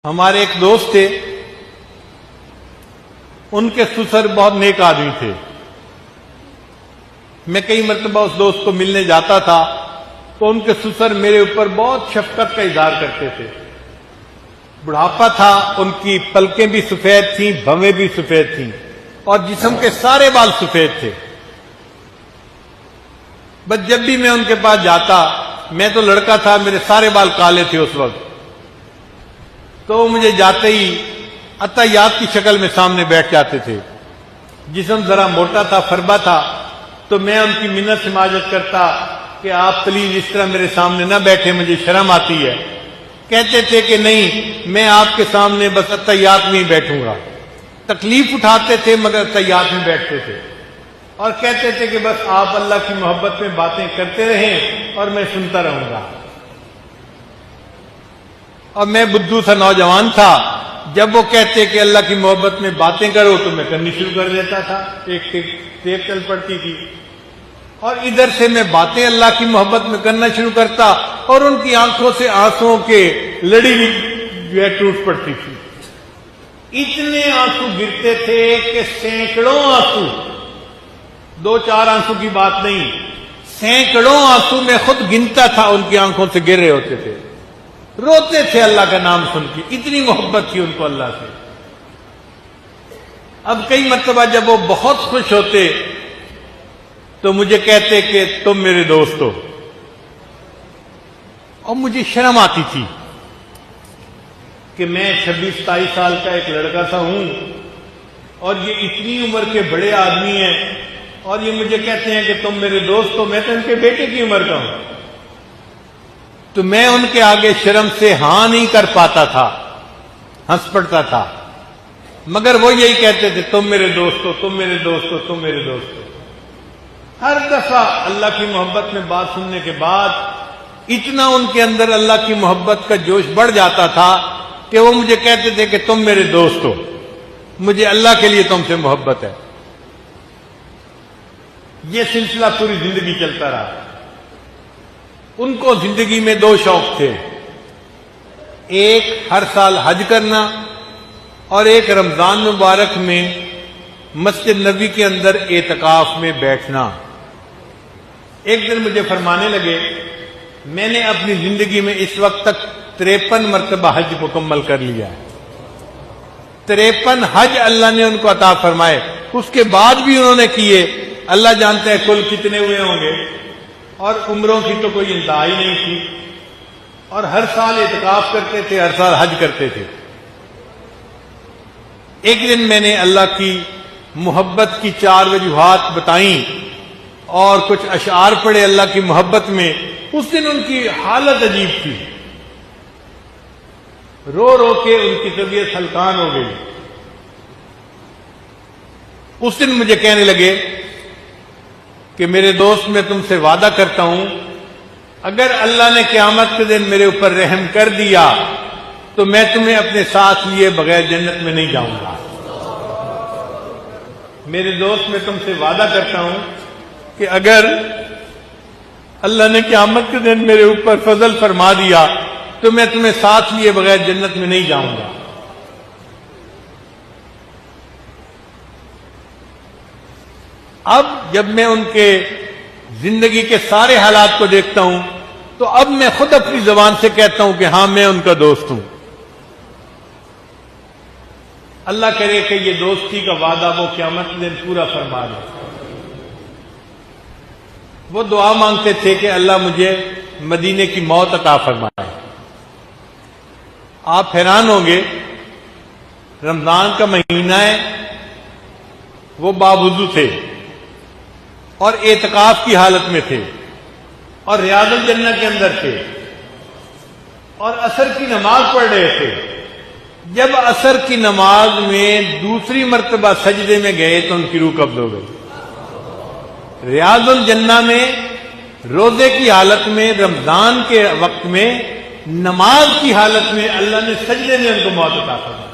ہمارے ایک دوست تھے، ان کے سسر بہت نیک آدمی تھے۔ میں کئی مرتبہ اس دوست کو ملنے جاتا تھا تو ان کے سسر میرے اوپر بہت شفقت کا اظہار کرتے تھے۔ بڑھاپا تھا، ان کی پلکیں بھی سفید تھیں، بھویں بھی سفید تھیں، اور جسم کے سارے بال سفید تھے۔ بس جب بھی میں ان کے پاس جاتا، میں تو لڑکا تھا، میرے سارے بال کالے تھے اس وقت، تو مجھے جاتے ہی عطیات کی شکل میں سامنے بیٹھ جاتے تھے۔ جسم ذرا موٹا تھا، فربا تھا، تو میں ان کی منت سماجت کرتا کہ آپ پلیز اس طرح میرے سامنے نہ بیٹھے، مجھے شرم آتی ہے۔ کہتے تھے کہ نہیں، میں آپ کے سامنے بس عطیات میں ہی بیٹھوں گا۔ تکلیف اٹھاتے تھے مگر عطیات میں بیٹھتے تھے، اور کہتے تھے کہ بس آپ اللہ کی محبت میں باتیں کرتے رہیں اور میں سنتا رہوں گا۔ اور میں بدھو سا نوجوان تھا، جب وہ کہتے کہ اللہ کی محبت میں باتیں کرو تو میں کرنی شروع کر دیتا تھا، ایک ٹیپ چل پڑتی تھی، اور ادھر سے میں باتیں اللہ کی محبت میں کرنا شروع کرتا، اور ان کی آنکھوں سے آنسوؤں کے لڑی جو ہے ٹوٹ پڑتی تھی۔ اتنے آنسو گرتے تھے کہ سینکڑوں آنسو، دو چار آنسو کی بات نہیں، سینکڑوں آنسو میں خود گنتا تھا، ان کی آنکھوں سے گر رہے ہوتے تھے۔ روتے تھے اللہ کا نام سن کے، اتنی محبت تھی ان کو اللہ سے۔ اب کئی مرتبہ جب وہ بہت خوش ہوتے تو مجھے کہتے کہ تم میرے دوست ہو، اور مجھے شرم آتی تھی کہ میں 26-27 سال کا ایک لڑکا سا ہوں، اور یہ اتنی عمر کے بڑے آدمی ہیں، اور یہ مجھے کہتے ہیں کہ تم میرے دوست ہو، میں تو ان کے بیٹے کی عمر کا ہوں۔ تو میں ان کے آگے شرم سے ہاں نہیں کر پاتا تھا، ہنس پڑتا تھا، مگر وہ یہی کہتے تھے تم میرے دوست ہو، تم میرے دوست ہو، تم میرے دوست ہو۔ ہر دفعہ اللہ کی محبت میں بات سننے کے بعد اتنا ان کے اندر اللہ کی محبت کا جوش بڑھ جاتا تھا کہ وہ مجھے کہتے تھے کہ تم میرے دوست ہو، مجھے اللہ کے لیے تم سے محبت ہے۔ یہ سلسلہ پوری زندگی چلتا رہا۔ ان کو زندگی میں دو شوق تھے، ایک ہر سال حج کرنا، اور ایک رمضان مبارک میں مسجد نبوی کے اندر اعتکاف میں بیٹھنا۔ ایک دن مجھے فرمانے لگے، میں نے اپنی زندگی میں اس وقت تک 53 مرتبہ حج مکمل کر لیا ہے۔ 53 حج اللہ نے ان کو عطا فرمائے، اس کے بعد بھی انہوں نے کیے، اللہ جانتا ہے کل کتنے ہوئے ہوں گے، اور عمروں کی تو کوئی انتہا ہی نہیں تھی، اور ہر سال اعتکاف کرتے تھے، ہر سال حج کرتے تھے۔ ایک دن میں نے اللہ کی محبت کی 4 وجوہات بتائیں اور کچھ اشعار پڑھے اللہ کی محبت میں۔ اس دن ان کی حالت عجیب تھی، رو رو کے ان کی طبیعت ہلکان ہو گئی۔ اس دن مجھے کہنے لگے کہ میرے دوست، میں تم سے وعدہ کرتا ہوں، اگر اللہ نے قیامت کے دن میرے اوپر رحم کر دیا تو میں تمہیں اپنے ساتھ لیے بغیر جنت میں نہیں جاؤں گا۔ میرے دوست، میں تم سے وعدہ کرتا ہوں کہ اگر اللہ نے قیامت کے دن میرے اوپر فضل فرما دیا تو میں تمہیں ساتھ لیے بغیر جنت میں نہیں جاؤں گا۔ اب جب میں ان کے زندگی کے سارے حالات کو دیکھتا ہوں تو اب میں خود اپنی زبان سے کہتا ہوں کہ ہاں، میں ان کا دوست ہوں۔ اللہ کرے کہ یہ دوستی کا وعدہ وہ قیامت کے دن پورا فرما دے۔ وہ دعا مانگتے تھے کہ اللہ مجھے مدینے کی موت عطا فرمائے۔ آپ حیران ہوں گے، رمضان کا مہینہ ہے، وہ باوضو تھے اور اعتکاف کی حالت میں تھے، اور ریاض الجنہ کے اندر تھے، اور عصر کی نماز پڑھ رہے تھے۔ جب عصر کی نماز میں دوسری مرتبہ سجدے میں گئے تو ان کی روح قبض ہو گئی۔ ریاض الجنہ میں روزے کی حالت میں، رمضان کے وقت میں، نماز کی حالت میں اللہ نے سجدے میں ان کو موت عطا فرمائی۔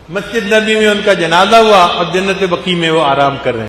مسجد نبی میں ان کا جنازہ ہوا، اور جنت بقیع میں وہ آرام کر رہے ہیں۔